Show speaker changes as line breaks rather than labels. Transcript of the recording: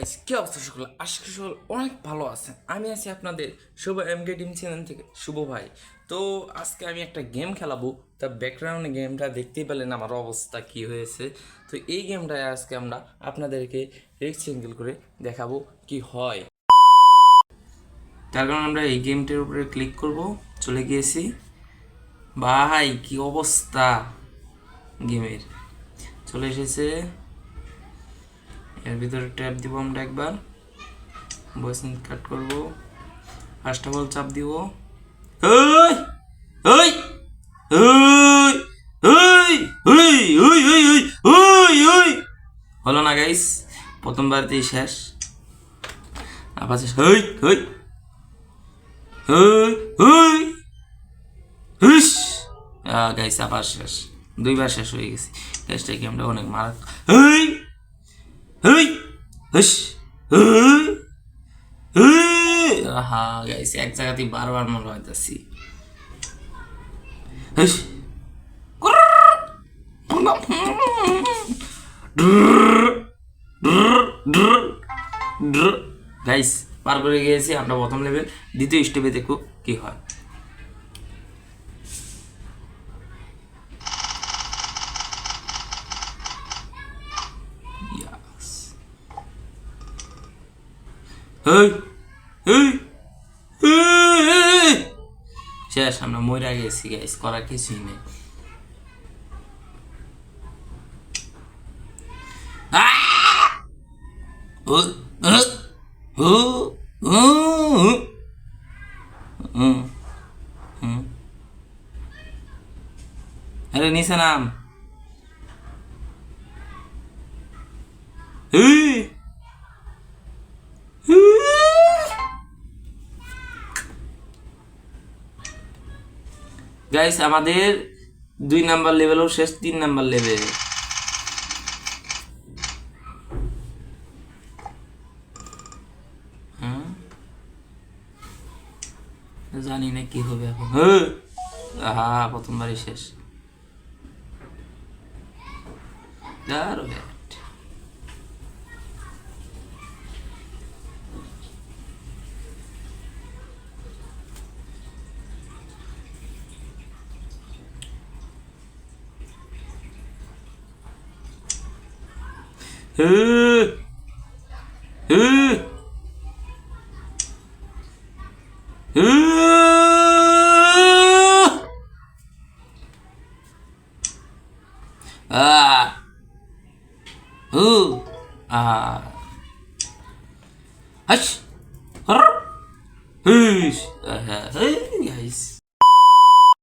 Guys, কি অবস্থা সকল? আশা করি সকল অনেক ভালো আছেন। আমি আছি আপনাদের শুভ এমকে টিম চ্যানেল থেকে শুভ ভাই। তো আজকে আমি একটা গেম খেলাবো। তা ব্যাকগ্রাউন্ডে গেমটা দেখতেই পেলেন আমার অবস্থা কি হয়েছে। তো এই গেমটায় আজকে আমরা আপনাদেরকে রেক্সিঙ্গেল করে দেখাবো কি হয়। তার কারণ আমরা এই গেমটার উপরে ক্লিক করব। চলে গিয়েছি। ভাই কি অবস্থা গেমের, চলে এসেছে। এর ভিতরে ট্যাপ দিব আমরা একবার, ভয়েস কাট করব। ফার্স্ট অফ অল চাপ দিব। ওই ওই ওই ওই ওই ওই ওই ওই ওই হলো না গাইস, প্রথমবারতেই শেষ। আবার শেষ। ওই ওই ওই ওই হুস গাইস, আবার শেষ। দুইবার শেষ হয়ে গেছে গাইসটা। গেমটা অনেক মারাত্মক। ওই ওই হুস ওই হা গাইস, এক জায়গাতেই বারবার মনে হইতেছি। গাইস পার করে গিয়েছি আমরা প্রথম লেভেল। দ্বিতীয় স্টেপে দেখো কি হয়। শেষ, আমরা মইরা গেছি গাইস, করার কিছুই নেই। আরে নিচে নাম। গাইস আমাদের 2 নাম্বার লেভেলও শেষ, 3 নাম্বার লেভেল। জানি না কি হবে এখন। হ্যাঁ প্রথমবারই শেষ। Hush! Guys.